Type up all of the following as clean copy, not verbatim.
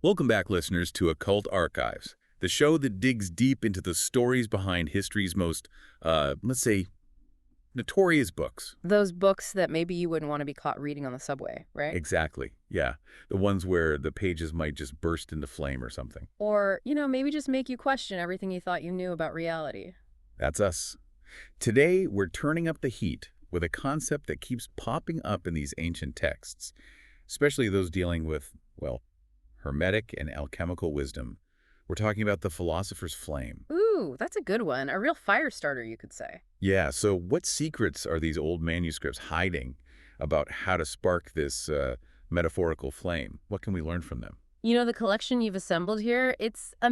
Welcome back, listeners, to Occult Archives, the show that digs deep into the stories behind history's most, let's say, notorious books. Those books that maybe you wouldn't want to be caught reading on the subway, right? Exactly, yeah. The ones where the pages might just burst into flame or something. Or, maybe just make you question everything you thought you knew about reality. That's us. Today, we're turning up the heat with a concept that keeps popping up in these ancient texts, especially those dealing with, well, Hermetic and alchemical wisdom. We're talking about the philosopher's flame. Ooh, that's a good one. A real fire starter, you could say. Yeah, so what secrets are these old manuscripts hiding about how to spark this metaphorical flame? What can we learn from them? The collection you've assembled here, it's a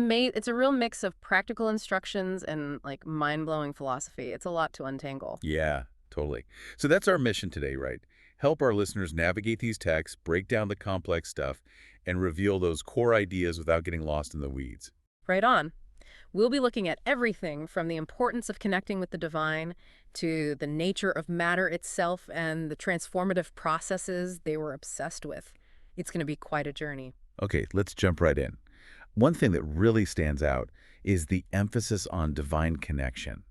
real mix of practical instructions and, mind-blowing philosophy. It's a lot to untangle. Yeah, totally. So that's our mission today, right? Help our listeners navigate these texts, break down the complex stuff, and reveal those core ideas without getting lost in the weeds. Right on. We'll be looking at everything from the importance of connecting with the divine to the nature of matter itself and the transformative processes they were obsessed with. It's going to be quite a journey. Okay, let's jump right in. One thing that really stands out is the emphasis on divine connection.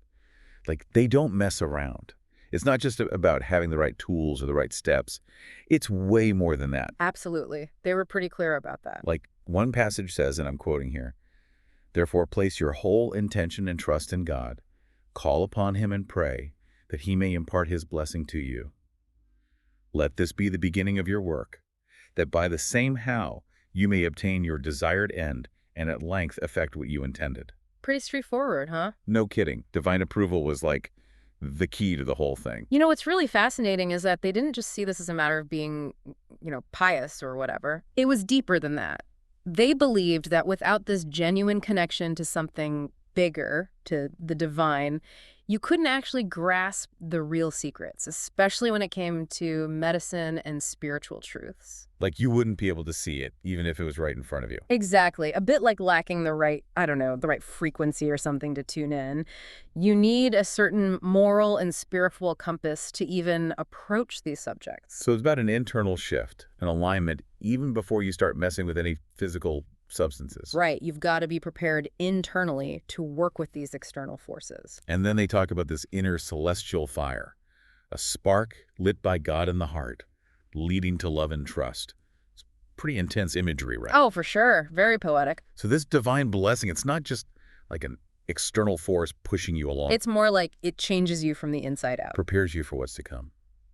They don't mess around. It's not just about having the right tools or the right steps. It's way more than that. Absolutely. They were pretty clear about that. Like one passage says, and I'm quoting here, "Therefore place your whole intention and trust in God. Call upon him and pray that he may impart his blessing to you. Let this be the beginning of your work, that by the same how you may obtain your desired end and at length effect what you intended." Pretty straightforward, huh? No kidding. Divine approval was like the key to the whole thing. What's really fascinating is that they didn't just see this as a matter of being, pious or whatever. It was deeper than that. They believed that without this genuine connection to something bigger, to the divine, you couldn't actually grasp the real secrets, especially when it came to medicine and spiritual truths. Like you wouldn't be able to see it, even if it was right in front of you. Exactly. A bit like lacking the right, the right frequency or something to tune in. You need a certain moral and spiritual compass to even approach these subjects. So it's about an internal shift, an alignment, even before you start messing with any physical substances. Right. You've got to be prepared internally to work with these external forces. And then they talk about this inner celestial fire, a spark lit by God in the heart, leading to love and trust. It's pretty intense imagery, right? Oh, for sure. Very poetic. So this divine blessing, it's not just like an external force pushing you along. It's more like it changes you from the inside out. Prepares you for what's to come,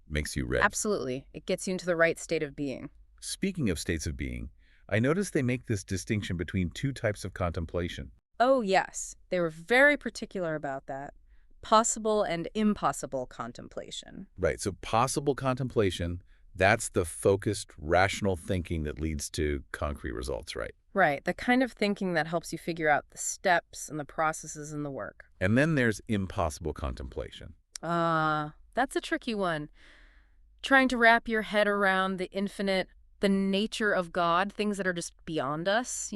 makes you ready. Absolutely. It gets you into the right state of being. Speaking of states of being, I noticed they make this distinction between two types of contemplation. Oh, yes. They were very particular about that. Possible and impossible contemplation. Right, so possible contemplation, that's the focused, rational thinking that leads to concrete results, right? Right, the kind of thinking that helps you figure out the steps and the processes in the work. And then there's impossible contemplation. That's a tricky one. Trying to wrap your head around the infinite, the nature of God, things that are just beyond us,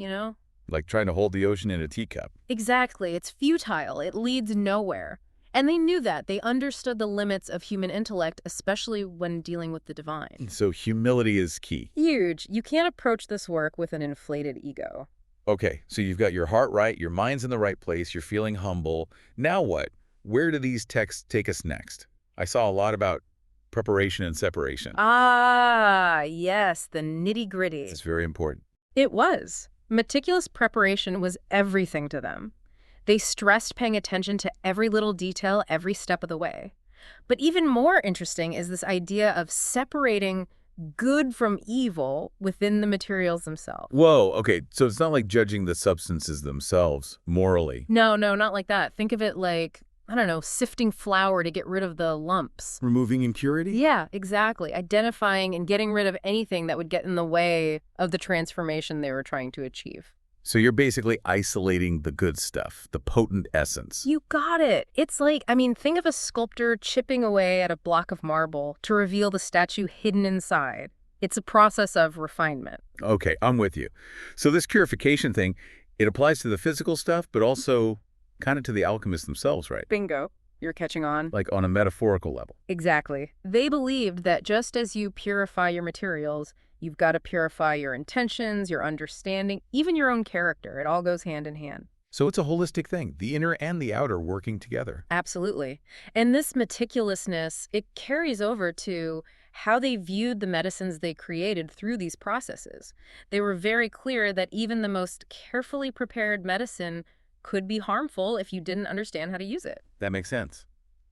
Like trying to hold the ocean in a teacup. Exactly. It's futile. It leads nowhere. And they knew that. They understood the limits of human intellect, especially when dealing with the divine. So humility is key. Huge. You can't approach this work with an inflated ego. Okay, so you've got your heart right, your mind's in the right place, you're feeling humble. Now what? Where do these texts take us next? I saw a lot about preparation and separation. Ah, yes, the nitty-gritty. It's very important. It was. Meticulous preparation was everything to them. They stressed paying attention to every little detail every step of the way. But even more interesting is this idea of separating good from evil within the materials themselves. Whoa, okay, so it's not like judging the substances themselves morally. No, not like that. Think of it like, sifting flour to get rid of the lumps. Removing impurity? Yeah, exactly. Identifying and getting rid of anything that would get in the way of the transformation they were trying to achieve. So you're basically isolating the good stuff, the potent essence. You got it. It's like, think of a sculptor chipping away at a block of marble to reveal the statue hidden inside. It's a process of refinement. Okay, I'm with you. So this purification thing, it applies to the physical stuff, but also kind of to the alchemists themselves, right? Bingo. You're catching on. Like on a metaphorical level. Exactly. They believed that just as you purify your materials, You've got to purify your intentions, your understanding, even your own character. It all goes hand in hand. So it's a holistic thing, the inner and the outer working together. Absolutely. And this meticulousness, it carries over to how they viewed the medicines they created through these processes. They were very clear that even the most carefully prepared medicine could be harmful if you didn't understand how to use it. That makes sense.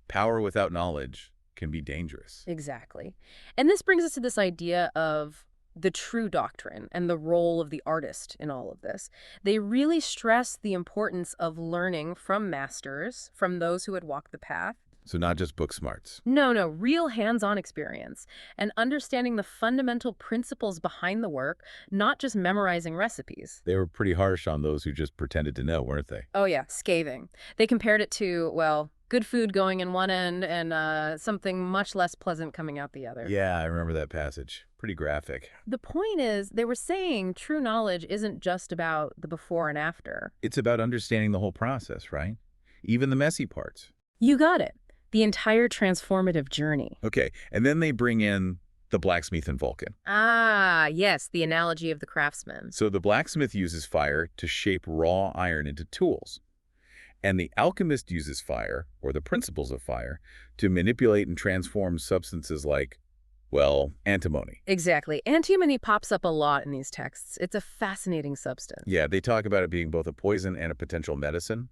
Power without knowledge can be dangerous. Exactly. And this brings us to this idea of the true doctrine and the role of the artist in all of this. They really stress the importance of learning from masters, from those who had walked the path. So not just book smarts. No, real hands-on experience and understanding the fundamental principles behind the work, not just memorizing recipes. They were pretty harsh on those who just pretended to know, weren't they? Oh yeah, scathing. They compared it to, well, good food going in one end and something much less pleasant coming out the other. Yeah, I remember that passage. Pretty graphic. The point is, they were saying true knowledge isn't just about the before and after. It's about understanding the whole process, right? Even the messy parts. You got it. The entire transformative journey. Okay, and then they bring in the blacksmith and Vulcan. Ah, yes, the analogy of the craftsman. So the blacksmith uses fire to shape raw iron into tools. And the alchemist uses fire, or the principles of fire, to manipulate and transform substances like, well, antimony. Exactly. Antimony pops up a lot in these texts. It's a fascinating substance. Yeah, they talk about it being both a poison and a potential medicine.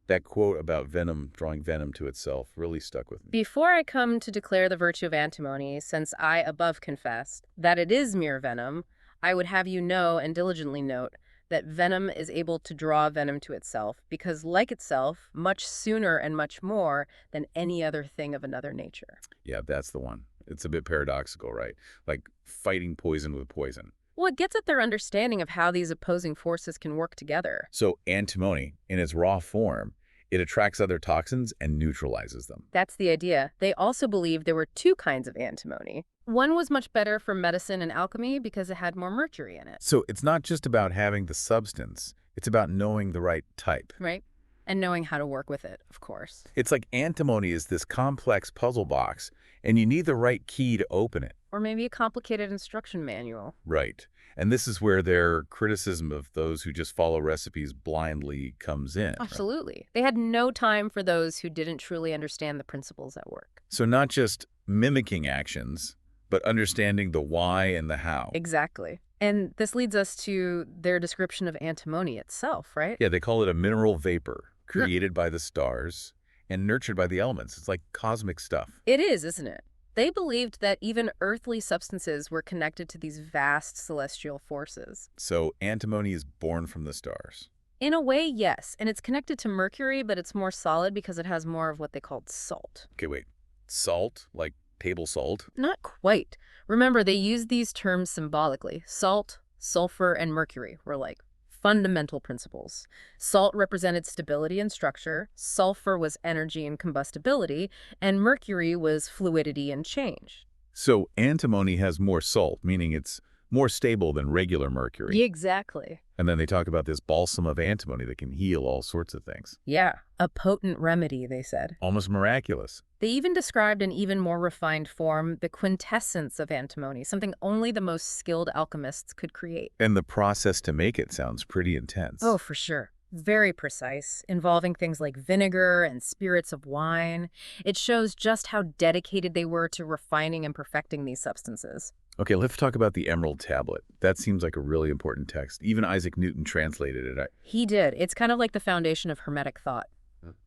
That quote about venom, drawing venom to itself, really stuck with me. Before I come to declare the virtue of antimony, since I above confessed that it is mere venom, I would have you know and diligently note that venom is able to draw venom to itself because, like itself, much sooner and much more than any other thing of another nature. Yeah, that's the one. It's a bit paradoxical, right? Like fighting poison with poison. Well, it gets at their understanding of how these opposing forces can work together. So antimony, in its raw form, it attracts other toxins and neutralizes them. That's the idea. They also believed there were two kinds of antimony. One was much better for medicine and alchemy because it had more mercury in it. So it's not just about having the substance, it's about knowing the right type. Right? And knowing how to work with it, of course. It's like antimony is this complex puzzle box, and you need the right key to open it. Or maybe a complicated instruction manual. Right. And this is where their criticism of those who just follow recipes blindly comes in. Absolutely. Right? They had no time for those who didn't truly understand the principles at work. So not just mimicking actions, but understanding the why and the how. Exactly. And this leads us to their description of antimony itself, right? Yeah, they call it a mineral vapor, created by the stars and nurtured by the elements. It's like cosmic stuff. It is, isn't it? They believed that even earthly substances were connected to these vast celestial forces. So antimony is born from the stars. In a way, yes. And it's connected to mercury, but it's more solid because it has more of what they called salt. Okay, wait. Salt? Like table salt? Not quite. Remember, they used these terms symbolically. Salt, sulfur, and mercury were like fundamental principles. Salt represented stability and structure, sulfur was energy and combustibility, and mercury was fluidity and change. So antimony has more salt, meaning it's more stable than regular mercury. Exactly. And then they talk about this balsam of antimony that can heal all sorts of things. Yeah, a potent remedy, they said. Almost miraculous. They even described in even more refined form the quintessence of antimony, something only the most skilled alchemists could create. And the process to make it sounds pretty intense. Oh, for sure. Very precise, involving things like vinegar and spirits of wine. It shows just how dedicated they were to refining and perfecting these substances. Okay, let's talk about the Emerald Tablet. That seems like a really important text. Even Isaac Newton translated it. He did. It's kind of like the foundation of Hermetic thought.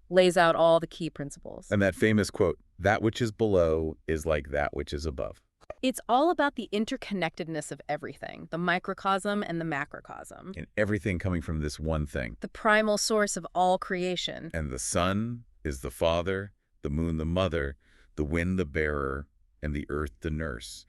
Lays out all the key principles. And that famous quote, "That which is below is like that which is above." It's all about the interconnectedness of everything, the microcosm and the macrocosm. And everything coming from this one thing. The primal source of all creation. And the sun is the father, the moon the mother, the wind the bearer, and the earth the nurse.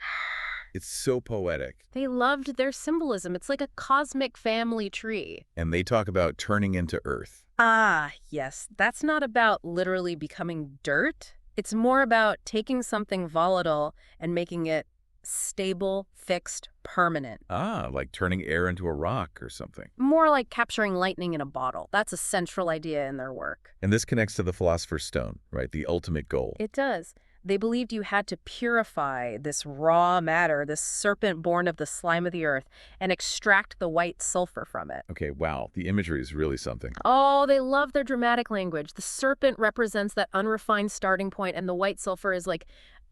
It's so poetic. They loved their symbolism. It's like a cosmic family tree. And they talk about turning into earth. Ah, yes. That's not about literally becoming dirt. It's more about taking something volatile and making it stable, fixed, permanent. Ah, like turning air into a rock or something. More like capturing lightning in a bottle. That's a central idea in their work. And this connects to the Philosopher's Stone, right? The ultimate goal. It does. They believed you had to purify this raw matter, this serpent born of the slime of the earth, and extract the white sulfur from it. Okay, wow, the imagery is really something. Oh, they love their dramatic language. The serpent represents that unrefined starting point, and the white sulfur is like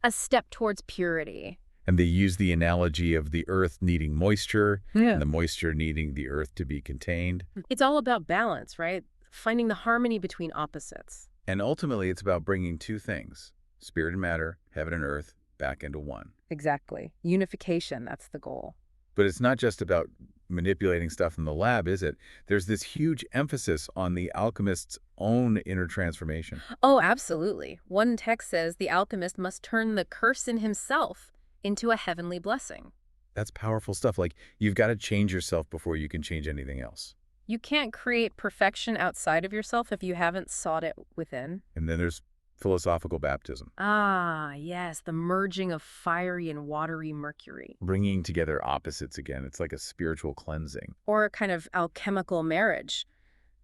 a step towards purity. And they use the analogy of the earth needing moisture, Yeah. and the moisture needing the earth to be contained. It's all about balance, right? Finding the harmony between opposites. And ultimately, it's about bringing two things, spirit and matter, heaven and earth, back into one. Exactly. Unification, that's the goal. But it's not just about manipulating stuff in the lab, is it? There's this huge emphasis on the alchemist's own inner transformation. Oh, absolutely. One text says the alchemist must turn the curse in himself into a heavenly blessing. That's powerful stuff. Like, you've got to change yourself before you can change anything else. You can't create perfection outside of yourself if you haven't sought it within. And then there's philosophical baptism, Ah, yes, the merging of fiery and watery mercury. bringing together opposites again. It's like a spiritual cleansing. Or a kind of alchemical marriage.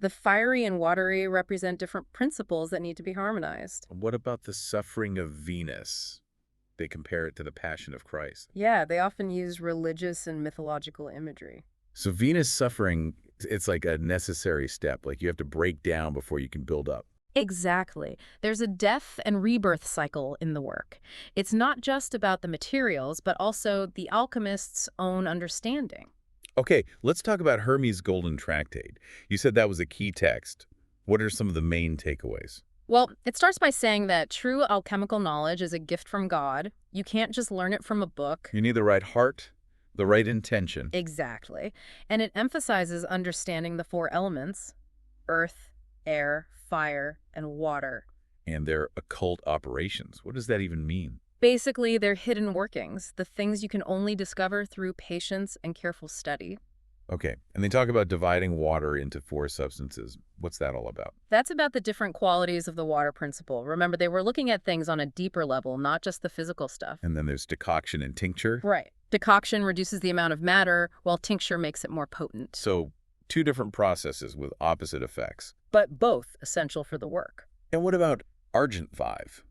The fiery and watery represent different principles that need to be harmonized. What about the suffering of Venus? They compare it to the Passion of Christ. Yeah, they often use religious and mythological imagery. So Venus suffering, it's like a necessary step. Like, you have to break down before you can build up. Exactly. There's a death and rebirth cycle in the work. It's not just about the materials, but also the alchemist's own understanding. Okay, let's talk about Hermes' Golden Tractate. You said that was a key text. What are some of the main takeaways? Well, it starts by saying that true alchemical knowledge is a gift from God. You can't just learn it from a book. You need the right heart, the right intention. Exactly. And it emphasizes understanding the four elements: earth, air, fire, and water. And their occult operations. What does that even mean? Basically, they're hidden workings, the things you can only discover through patience and careful study. Okay, and they talk about dividing water into four substances. What's that all about? That's about the different qualities of the water principle. Remember, they were looking at things on a deeper level, not just the physical stuff. And then there's decoction and tincture. Right. Decoction reduces the amount of matter, while tincture makes it more potent. So, two different processes with opposite effects. But both essential for the work. And what about Argent 5?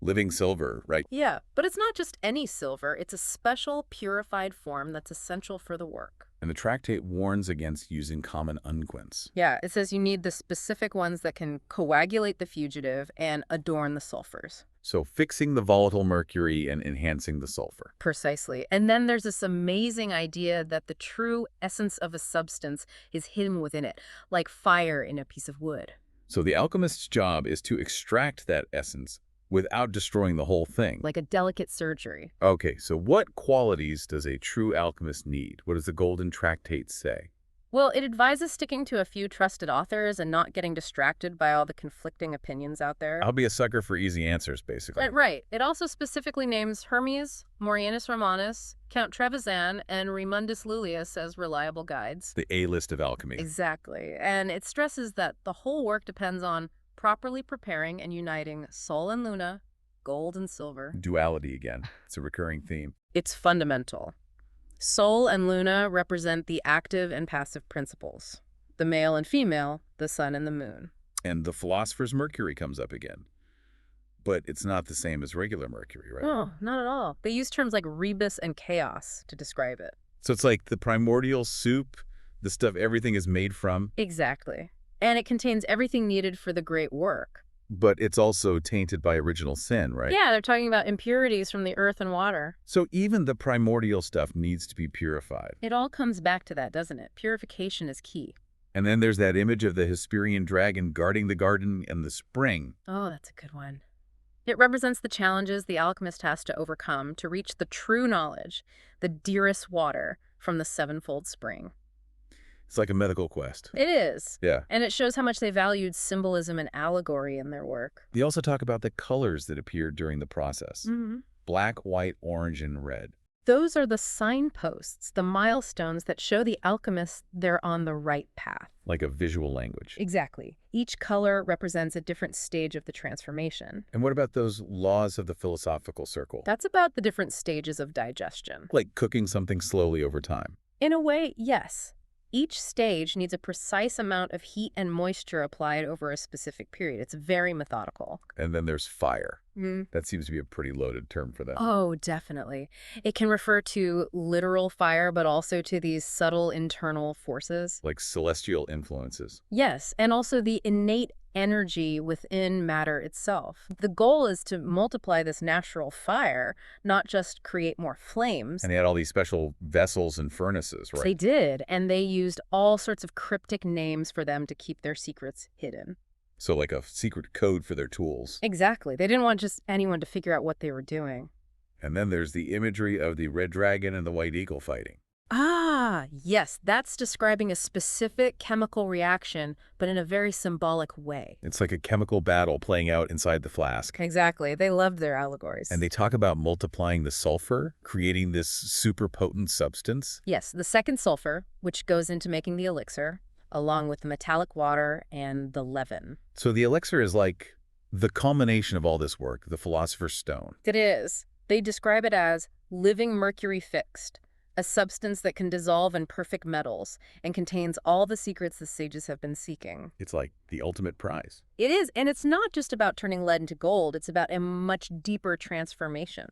Living silver, right? Yeah, but it's not just any silver. It's a special, purified form that's essential for the work. And the tractate warns against using common unguents. Yeah, it says you need the specific ones that can coagulate the fugitive and adorn the sulfurs. So fixing the volatile mercury and enhancing the sulfur. Precisely. And then there's this amazing idea that the true essence of a substance is hidden within it, like fire in a piece of wood. So the alchemist's job is to extract that essence without destroying the whole thing. Like a delicate surgery. Okay, so what qualities does a true alchemist need? What does the Golden Tractate say? Well, it advises sticking to a few trusted authors and not getting distracted by all the conflicting opinions out there. I'll be a sucker for easy answers, basically. Right. It also specifically names Hermes, Maurianus Romanus, Count Trevisan, and Raymundus Lullius as reliable guides. The A-list of alchemy. Exactly. And it stresses that the whole work depends on properly preparing and uniting Sol and Luna, gold and silver. Duality again. It's a recurring theme. It's fundamental. Sol and Luna represent the active and passive principles. The male and female, the sun and the moon. And the philosopher's Mercury comes up again. But it's not the same as regular Mercury, right? Oh, not at all. They use terms like rebus and chaos to describe it. So it's like the primordial soup, the stuff everything is made from. Exactly. And it contains everything needed for the great work. But it's also tainted by original sin, right? Yeah, they're talking about impurities from the earth and water. So even the primordial stuff needs to be purified. It all comes back to that, doesn't it? Purification is key. And then there's that image of the Hesperian dragon guarding the garden and the spring. Oh, that's a good one. It represents the challenges the alchemist has to overcome to reach the true knowledge, the dearest water from the sevenfold spring. It's like a medical quest. It is. Yeah. And it shows how much they valued symbolism and allegory in their work. They also talk about the colors that appeared during the process. Mm-hmm. Black, white, orange, and red. Those are the signposts, the milestones that show the alchemists they're on the right path. Like a visual language. Exactly. Each color represents a different stage of the transformation. And what about those laws of the philosophical circle? That's about the different stages of digestion. Like cooking something slowly over time. In a way, yes. each stage needs a precise amount of heat and moisture applied over a specific period. It's very methodical. And then there's fire. That seems to be a pretty loaded term for that. Oh, definitely. It can refer to literal fire, but also to these subtle internal forces. Like celestial influences. Yes, and also the innate energy within matter itself. The goal is to multiply this natural fire, not just create more flames. And they had all these special vessels and furnaces, right? They did, and they used all sorts of cryptic names for them to keep their secrets hidden. So like a secret code for their tools. Exactly. They didn't want just anyone to figure out what they were doing. And then there's the imagery of the red dragon and the white eagle fighting. Ah, yes, that's describing a specific chemical reaction, but in a very symbolic way. It's like a chemical battle playing out inside the flask. Exactly. They loved their allegories. And they talk about multiplying the sulfur, creating this super potent substance. Yes, the second sulfur, which goes into making the elixir, along with the metallic water and the leaven. So the elixir is like the culmination of all this work, the philosopher's stone. It is. They describe it as living mercury fixed, a substance that can dissolve in perfect metals and contains all the secrets the sages have been seeking. It's like the ultimate prize. It is, and it's not just about turning lead into gold, it's about a much deeper transformation.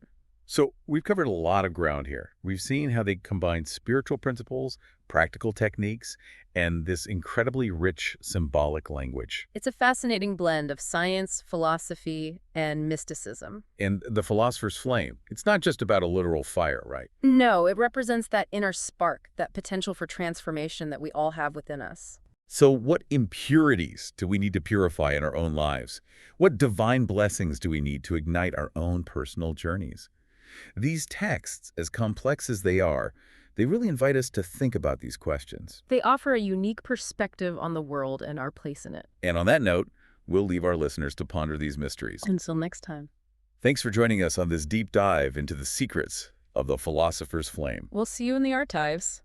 So we've covered a lot of ground here. We've seen how they combine spiritual principles, practical techniques, and this incredibly rich symbolic language. It's a fascinating blend of science, philosophy, and mysticism. And the philosopher's flame, it's not just about a literal fire, right? No, it represents that inner spark, that potential for transformation that we all have within us. So what impurities do we need to purify in our own lives? What divine blessings do we need to ignite our own personal journeys? These texts, as complex as they are, they really invite us to think about these questions. They offer a unique perspective on the world and our place in it. And on that note, we'll leave our listeners to ponder these mysteries. Until next time. Thanks for joining us on this deep dive into the secrets of the philosopher's flame. We'll see you in the archives.